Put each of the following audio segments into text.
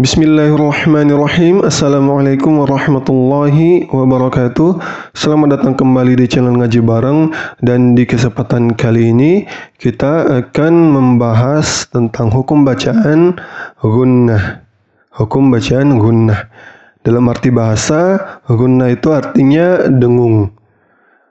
Bismillahirrahmanirrahim. Assalamualaikum warahmatullahi wabarakatuh. Selamat datang kembali di channel Ngaji Bareng. Dan di kesempatan kali ini kita akan membahas tentang hukum bacaan gunnah. Hukum bacaan gunnah. Dalam arti bahasa, gunnah itu artinya dengung.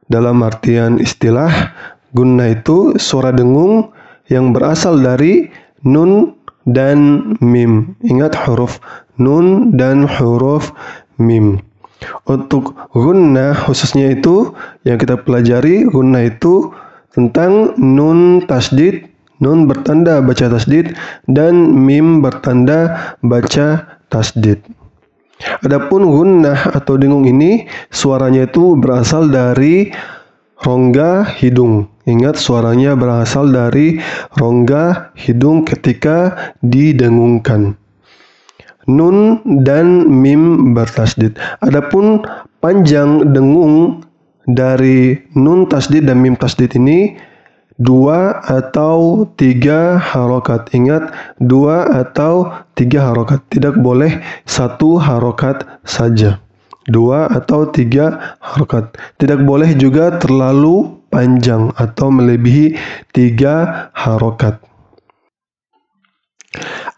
Dalam artian istilah, gunnah itu suara dengung yang berasal dari nun dan mim. Ingat huruf nun dan huruf mim. Untuk gunnah khususnya itu yang kita pelajari, gunnah itu tentang nun tasdid, nun bertanda baca tasdid, dan mim bertanda baca tasdid. Adapun gunnah atau dengung ini suaranya itu berasal dari rongga hidung. Ingat, suaranya berasal dari rongga hidung ketika didengungkan. Nun dan mim bertasdid. Adapun panjang dengung dari nun tasdid dan mim tasdid ini 2 atau 3 harokat. Ingat, 2 atau 3 harokat. Tidak boleh 1 harokat saja. 2 atau 3 harokat. Tidak boleh juga terlalu panjang atau melebihi 3 harokat.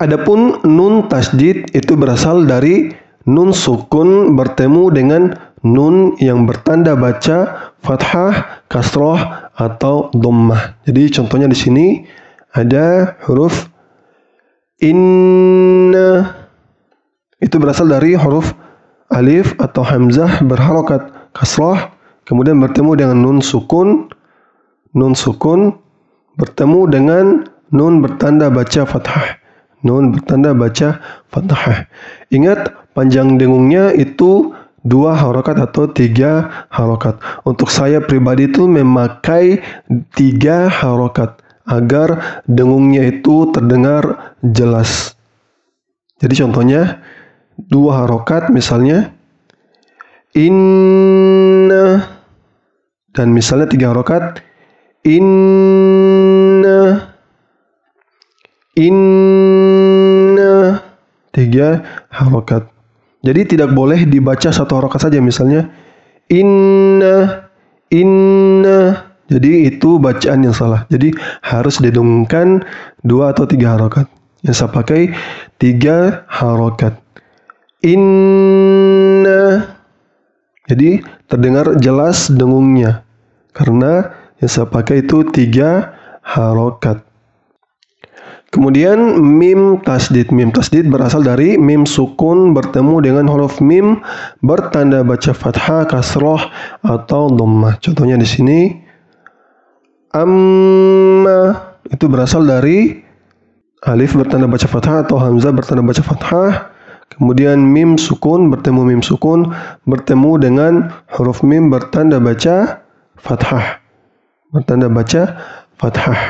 Adapun nun tasdid itu berasal dari nun sukun bertemu dengan nun yang bertanda baca fathah, kasroh, atau dhammah. Jadi contohnya di sini ada huruf inna. Itu berasal dari huruf alif atau hamzah berharokat kasroh, kemudian bertemu dengan nun sukun bertemu dengan nun bertanda baca fathah. Nun bertanda baca fathah. Ingat, panjang dengungnya itu 2 harokat atau 3 harokat. Untuk saya pribadi itu memakai 3 harokat agar dengungnya itu terdengar jelas. Jadi contohnya 2 harokat misalnya inna, dan misalnya 3 harokat inna 3 harokat. Jadi tidak boleh dibaca 1 harokat saja, misalnya inna. Jadi itu bacaan yang salah. Jadi harus didengungkan 2 atau 3 harokat. Yang saya pakai 3 harokat. Inna. Jadi terdengar jelas dengungnya. Karena yang saya pakai itu 3 harokat. Kemudian mim tasdid. Mim tasdid berasal dari mim sukun bertemu dengan huruf mim bertanda baca fathah, kasroh, atau dhammah. Contohnya di sini amma. Itu berasal dari alif bertanda baca fathah atau hamzah bertanda baca fathah. Kemudian mim sukun bertemu dengan huruf mim bertanda baca fathah.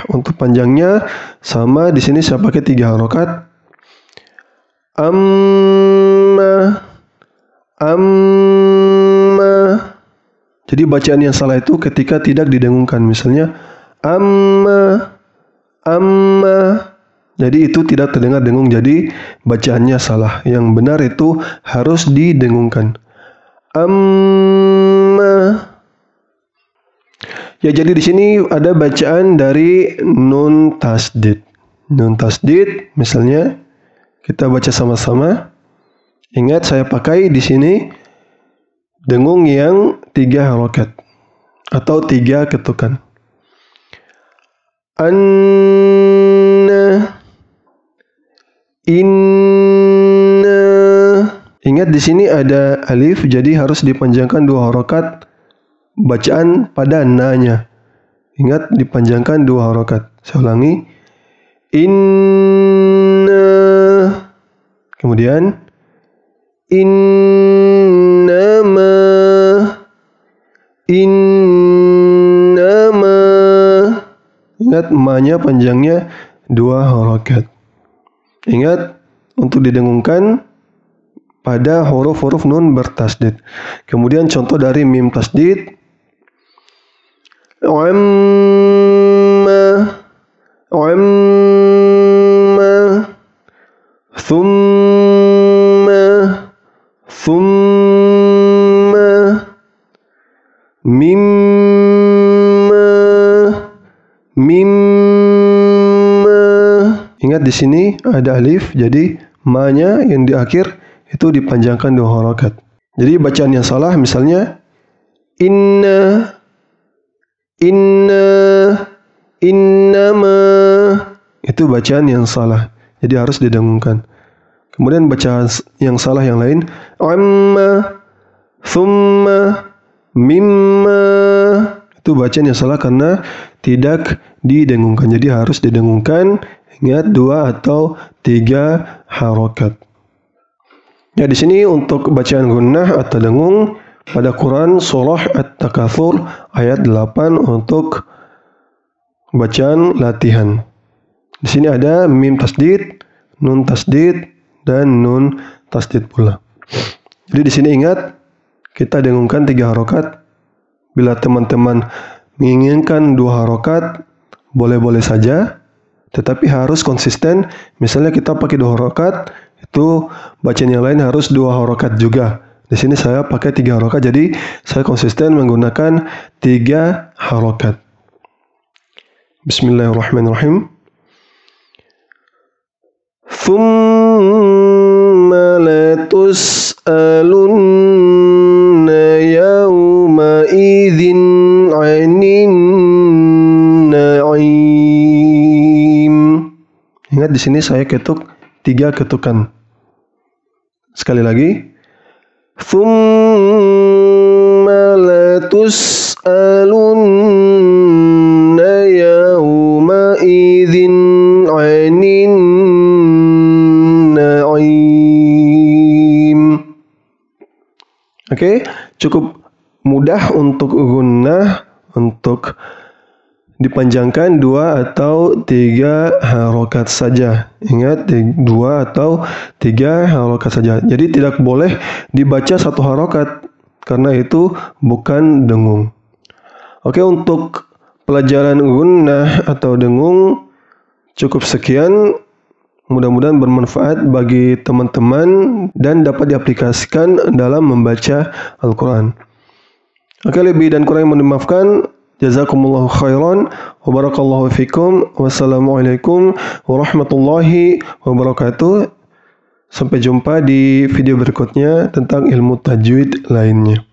Untuk panjangnya sama, di sini saya pakai 3 harokat. Amma. Jadi bacaan yang salah itu ketika tidak didengungkan. Misalnya amma. Jadi itu tidak terdengar dengung, jadi bacaannya salah. Yang benar itu harus didengungkan. Amma. Ya, jadi di sini ada bacaan dari nun tasdid. Nun tasdid, misalnya kita baca sama-sama. Ingat, saya pakai di sini dengung yang 3 harokat atau 3 ketukan. Anna. Inna. Ingat, di sini ada alif, jadi harus dipanjangkan 2 harokat bacaan pada na-nya. Ingat, dipanjangkan 2 harokat. Saya ulangi. Inna. Kemudian innama. Ingat, ma-nya panjangnya 2 harokat. Ingat, untuk didengungkan pada huruf-huruf nun bertasdid. Kemudian contoh dari mim tasdid. Amma. 'amma thumma mimma, mimma. Ingat di sini ada alif, jadi ma-nya yang di akhir itu dipanjangkan 2 harakat. Jadi bacaan yang salah misalnya inna, inna, innama, itu bacaan yang salah. Jadi harus didengungkan. Kemudian bacaan yang salah yang lain amma, thumma, mimma, itu bacaan yang salah karena tidak didengungkan. Jadi harus didengungkan. Ingat 2 atau 3 harakat. Ya, di sini untuk bacaan gunnah atau dengung pada Quran surah At-Takatsur ayat 8 untuk bacaan latihan. Di sini ada mim tasdid, nun tasdid, dan nun tasdid pula. Jadi di sini ingat kita dengungkan 3 harokat. Bila teman-teman menginginkan 2 harokat, boleh-boleh saja, tetapi harus konsisten. Misalnya kita pakai 2 harokat, itu bacaan yang lain harus 2 harokat juga. Di sini saya pakai 3 harokat, jadi saya konsisten menggunakan 3 harokat. Bismillahirrahmanirrahim. Thumma latus'alunna yawma idzin 'anin na'im. Ingat di sini saya ketuk 3 ketukan. Sekali lagi. Thumma latus'alunna yawma idzin 'anin na'im. Oke, cukup mudah untuk gunnah, untuk dipanjangkan 2 atau 3 harokat saja. Ingat 2 atau 3 harokat saja. Jadi tidak boleh dibaca 1 harokat karena itu bukan dengung. Oke, untuk pelajaran gunnah atau dengung cukup sekian. Mudah-mudahan bermanfaat bagi teman-teman dan dapat diaplikasikan dalam membaca Al-Quran. Oke, lebih dan kurang mohon dimaafkan. Jazakumullahu khairan wa barakallahu fikum. Wassalamualaikum warahmatullahi wabarakatuh. Sampai jumpa di video berikutnya tentang ilmu tajwid lainnya.